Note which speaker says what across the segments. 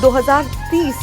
Speaker 1: 2030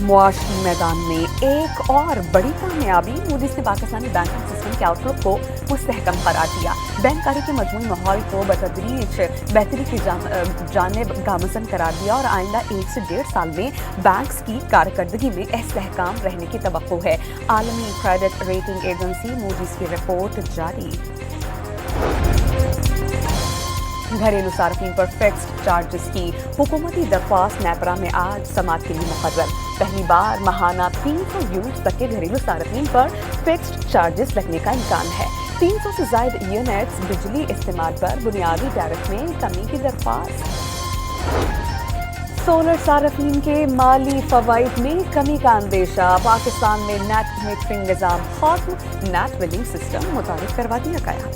Speaker 1: معاشی میدان میں ایک اور بڑی کامیابی، موڈیز نے پاکستانی بینکنگ سسٹم کے آؤٹ لک کو مستحکم قرار دیا، بینک کاری کے مجموعی ماحول کو بتدریج بہتری کی جانب گامزن قرار دیا اور آئندہ 1 سے 1.5 سال میں بینکس کی کارکردگی میں استحکام رہنے کی توقع ہے۔ عالمی کریڈٹ ریٹنگ ایجنسی موڈیز کی رپورٹ جاری۔ گھریلو صارفین پر فکسڈ چارجز کی حکومتی درخواست نیپرا میں آج سماعت کے لیے مقرر۔ پہلی بار ماہانہ 300 یونٹ تک کے گھریلو صارفین پر فکسڈ چارجز لگنے کا امکان ہے۔ 300 سے زائد یونٹس بجلی استعمال پر بنیادی ٹیرف میں کمی کی درخواست۔ سولر صارفین کے مالی فوائد میں کمی کا اندیشہ، پاکستان میں نیٹ میٹرنگ نظام ختم، نیٹ بلنگ سسٹم متعارف کروا دیا گیا۔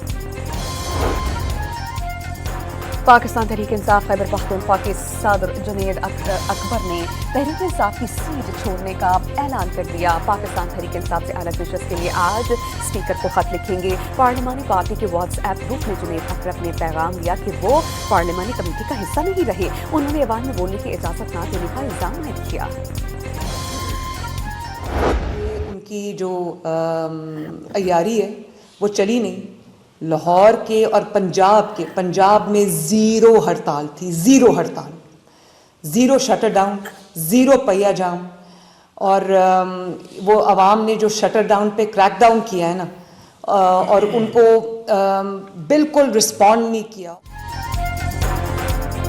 Speaker 1: پاکستان تحریک انصاف خیبر پختونخوا کے صدر جنید اکبر نے تحریک انصاف کی سیٹ چھوڑنے کا اعلان کر دیا۔ پاکستان تحریک انصاف سے الگ نشست کے لیے آج اسپیکر کو خط لکھیں گے۔ پارلیمانی پارٹی کے واٹس ایپ گروپ میں جنید اکبر نے پیغام دیا کہ وہ پارلیمانی کمیٹی کا حصہ نہیں رہے۔ انہوں نے ایوان میں بولنے کی اجازت نہ دینے کا الزام عائد کیا۔
Speaker 2: ان کی جو عیاری ہے وہ چلی نہیں۔ لاہور کے اور پنجاب میں زیرو ہڑتال تھی، زیرو ہڑتال، زیرو شٹر ڈاؤن، زیرو پہیہ جام، اور وہ عوام نے جو شٹر ڈاؤن پہ کریک ڈاؤن کیا ہے نا، اور ان کو بالکل رسپونڈ نہیں کیا۔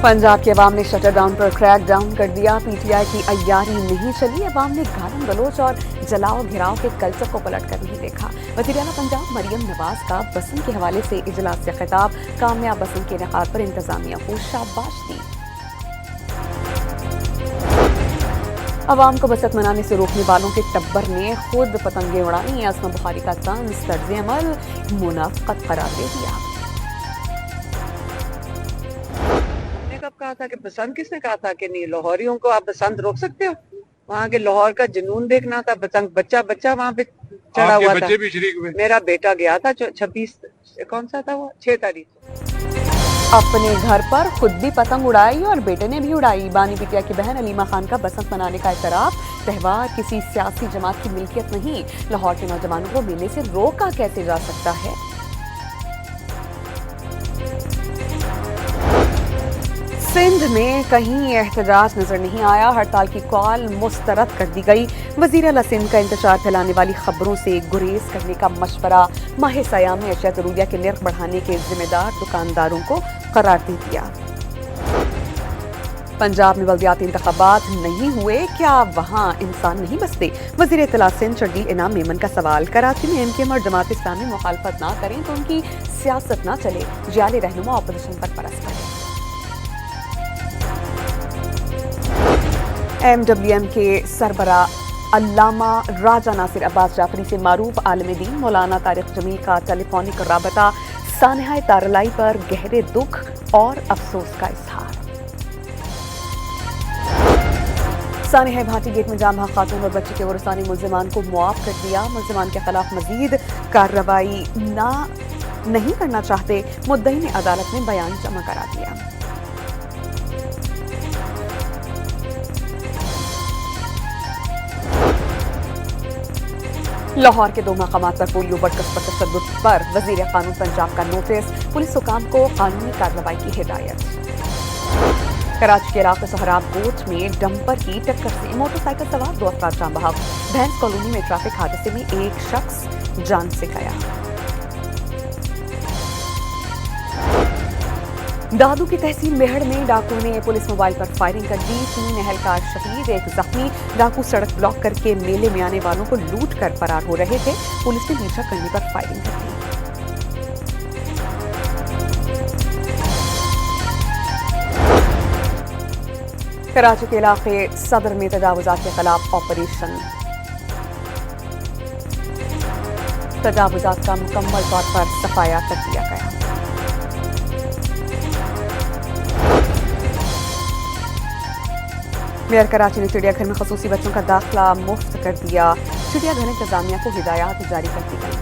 Speaker 1: پنجاب کے عوام نے شٹر ڈاؤن پر کریک ڈاؤن کر دیا، پی ٹی آئی کی عیاری نہیں چلی، عوام نے گالم گلوچ اور جلاؤ گھراؤ کے کلچر کو پلٹ کر نہیں دیکھا۔ وزیر اعلیٰ پنجاب مریم نواز کا بسنت کے حوالے سے اجلاس سے خطاب، کامیاب بسنت کے انعقاد پر انتظامیہ کو شاباش دی۔ عوام کو بسنت منانے سے روکنے والوں کے ٹبر نے خود پتنگیں اڑائیں، اسما بخاری کا طنز طرز عمل منافقت قرار دے دیا۔
Speaker 3: کب کہا تھا کہ بسنت، کس نے کہا تھا کہ نہیں لاہوریوں کو آپ بسنت روک سکتے ہو؟ وہاں کے لاہور کا جنون دیکھنا تھا، بسنت بچہ وہاں پہ چڑھا ہوا تھا۔ میرا بیٹا گیا تھا 6 تاریخ۔
Speaker 1: اپنے گھر پر خود بھی پتنگ اڑائی اور بیٹے نے بھی اڑائی، بانی بٹیا کی بہن علیمہ خان کا بسنت منانے کا اعتراف، تہوار کسی سیاسی جماعت کی ملکیت نہیں، لاہور کے نوجوانوں کو میلے سے روکا کیسے جا سکتا ہے؟ سندھ میں کہیں احتجاج نظر نہیں آیا، ہڑتال کی کال مسترد کر دی گئی، وزیر اعلیٰ سندھ کا انتشار پھیلانے والی خبروں سے گریز کرنے کا مشورہ، ماہ سیام میں اشیاء ضروریہ کے نرخ بڑھانے کے ذمہ دار دکانداروں کو قرار دے دیا۔ پنجاب میں بلدیاتی انتخابات نہیں ہوئے، کیا وہاں انسان نہیں بستے؟ وزیر اطلاع سندھ شرجیل انعام میمن کا سوال، کراچی میں ایم کیو ایم اور جماعت اسلامی مخالفت نہ کریں تو ان کی سیاست نہ چلے، جعلی رہنما اپوزیشن پر برس پڑے۔ ایم ڈبلیو ایم کے سربراہ علامہ راجہ ناصر عباس جعفری سے معروف عالم دین مولانا طارق جمیل کا ٹیلی فونک رابطہ، سانحہ تارلائی پر گہرے دکھ اور افسوس کا اظہار۔ سانحہ بھاٹی گیٹ میں جام بحق خاتون اور بچی کے ورثاء نے ملزمان کو معاف کر دیا، ملزمان کے خلاف مزید کارروائی نہیں کرنا چاہتے، مدعی نے عدالت میں بیان جمع کرا دیا۔ لاہور کے 2 مقامات پر پولیو برکس پر تشدد پر وزیر قانون پنجاب کا نوٹس، پولیس حکام کو قانونی کارروائی کی ہدایت۔ کراچی کے علاقے سہراب کوٹ میں ڈمپر کی ٹکر سے موٹر سائیکل سوار 2 افراد جاں بحق، بھینس کالونی میں ٹریفک حادثے میں ایک شخص جان سے گیا۔ دادو کی تحصیل میہڑ میں ڈاکو نے پولیس موبائل پر فائرنگ کر دی، 3 اہلکار شہید، 1 زخمی، ڈاکو سڑک بلاک کر کے میلے میں آنے والوں کو لوٹ کر فرار ہو رہے تھے، پولیس نے پیچھا کرنے پر فائرنگ کر دی۔ کراچی کے علاقے صدر میں تجاوزات کے خلاف آپریشن، تجاوزات کا مکمل طور پر صفایا کر دیا گیا۔ میئر کراچی نے چڑیا گھر میں خصوصی بچوں کا داخلہ مفت کر دیا، چڑیا گھر انتظامیہ کو ہدایات جاری کر دی گئی۔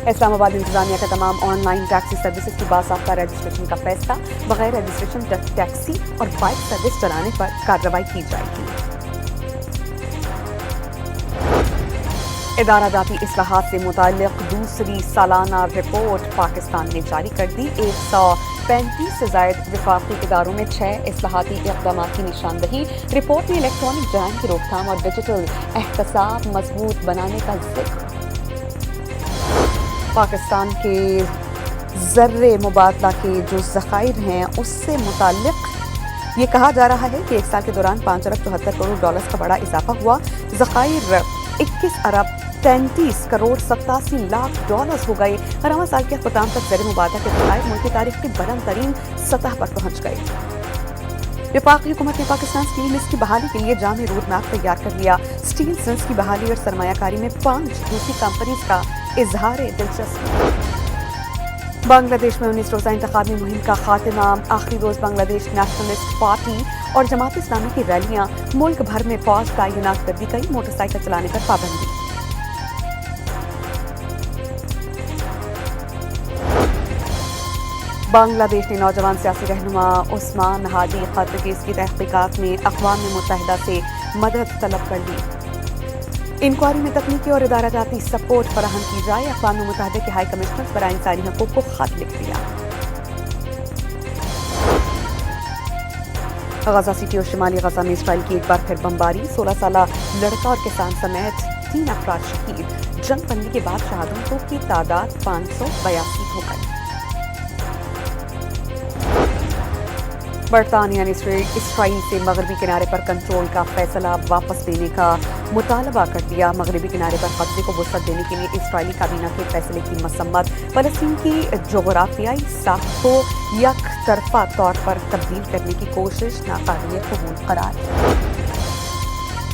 Speaker 1: اسلام آباد انتظامیہ کا تمام آن لائن ٹیکسی سروسز کی باضابطہ رجسٹریشن کا فیصلہ، بغیر رجسٹریشن ٹیکسی اور بائک سروس چلانے پر کارروائی کی جائے گی۔ ادارہ جاتی اصلاحات سے متعلق دوسری سالانہ رپورٹ پاکستان نے جاری کر دی۔ 135 سے زائد وفاقی اداروں میں 6 اصلاحاتی اقدامات کی نشاندہی۔ رپورٹ میں الیکٹرانک جرائم کی روک تھام اور ڈیجیٹل احتساب مضبوط بنانے کا ذکر۔ پاکستان کے زر مبادلہ کے جو ذخائر ہیں اس سے متعلق یہ کہا جا رہا ہے کہ ایک سال کے دوران 5 ارب 74 کروڑ ڈالرز کا بڑا اضافہ ہوا۔ ذخائر 21 ارب 33 کروڑ 87 لاکھ ڈالرز ہو گئے۔ رواں سال کے اختتام تک زر مبادلہ کے ذخائر ملک کی تاریخ کی بلند ترین سطح پر پہنچ گئے۔ وفاقی حکومت نے پاکستان اسٹیل ملز کی بحالی کے لیے جامع روڈ میپ تیار کر لیا۔ اسٹیل ملز کی بحالی اور سرمایہ کاری میں 5 دوسری کمپنیز کا اظہار دلچسپی۔ بنگلہ دیش میں 19 روزہ انتخابی مہم کا خاتمہ۔ آخری روز بنگلہ دیش نیشنلسٹ پارٹی اور جماعت اسلامی کی ریلیاں۔ ملک بھر میں فوج تعینات کر دی گئی۔ موٹر سائیکل چلانے پر پابندی۔ بنگلہ دیش نے نوجوان سیاسی رہنما عثمان ہادی قتل کیس کی تحقیقات میں اقوام متحدہ سے مدد طلب کر لی۔ انکوائری میں تکنیکی اور ادارہ جاتی سپورٹ فراہم کی جائے۔ اقوام متحدہ کے ہائی کمشنر برائے انسانی حقوق کو خط لکھ دیا۔ غزہ سٹی اور شمالی غزہ میں اسرائیل کی ایک بار پھر بمباری۔ 16 سالہ لڑکا اور کسان سمیت 3 افراد شہید۔ جنگ بندی کے بعد شہادتوں کی تعداد 582 ہو گئی۔ برطانیہ نے اسرائیل سے مغربی کنارے پر کنٹرول کا فیصلہ واپس لینے کا مطالبہ کر دیا۔ مغربی کنارے پر قبضے کو وسعت دینے کے لیے اسرائیلی کابینہ کے فیصلے کی مذمت۔ فلسطین کی جغرافیائی ساخت کو یک طرفہ طور پر تبدیل کرنے کی کوشش ناقابل قبول قرار۔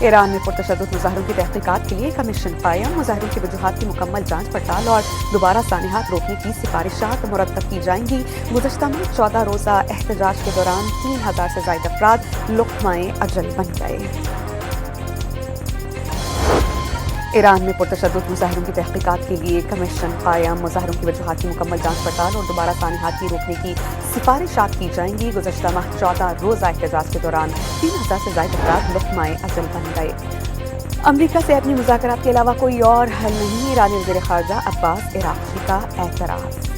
Speaker 1: ایران میں پرتشدد مظاہروں کی تحقیقات کے لیے کمیشن قائم۔ مظاہروں کی وجوہات کی مکمل جانچ پڑتال اور دوبارہ سانحات روکنے کی سفارشات مرتب کی جائیں گی۔ گزشتہ ماہ 14 روزہ احتجاج کے دوران 3000 سے زائد افراد لقمہ اجل بن گئے۔ ایران میں پرتشدد مظاہروں کی تحقیقات کے لیے کمیشن قائم۔ مظاہروں کی وجوہات کی مکمل جانچ پڑتال اور دوبارہ سانحات کی روکنے کی سفارشات کی جائیں گی۔ گزشتہ ماہ 14 روزہ احتجاج کے دوران 3000 سے زائد افراد لقمہ اجل بن گئے۔ امریکہ سے اپنی مذاکرات کے علاوہ کوئی اور حل نہیں۔ ایرانی وزیر خارجہ عباس عراقچی کا اعتراف۔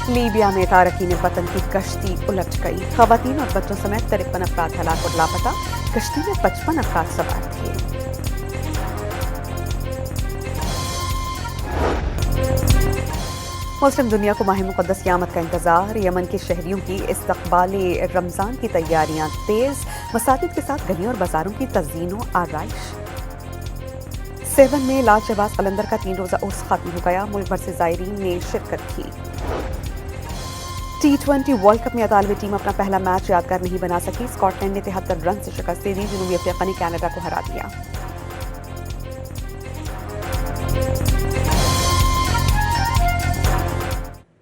Speaker 1: لیبیا میں تارکین وطن کی کشتی الٹ گئی۔ خواتین اور بچوں سمیت 53 افراد ہلاک اور لاپتہ۔ کشتی میں 55 افراد سوار تھے۔ مسلم دنیا کو ماہ مقدس قیامت کا انتظار۔ یمن کے شہریوں کی استقبال رمضان کی تیاریاں تیز۔ مساجد کے ساتھ گلیوں اور بازاروں کی تزئین و آرائش۔ 7 میں لال شہباز قلندر کا 3 روزہ عرس ختم ہو گیا۔ ملک بھر سے زائرین نے شرکت کی۔ T20 ورلڈ کپ میں اطالوی ٹیم اپنا پہلا میچ یادگار نہیں بنا سکی۔ اسکاٹ لینڈ نے 73 رن سے شکست دے دی۔ جنوبی افریقہ نے کینیڈا کو ہرا دیا۔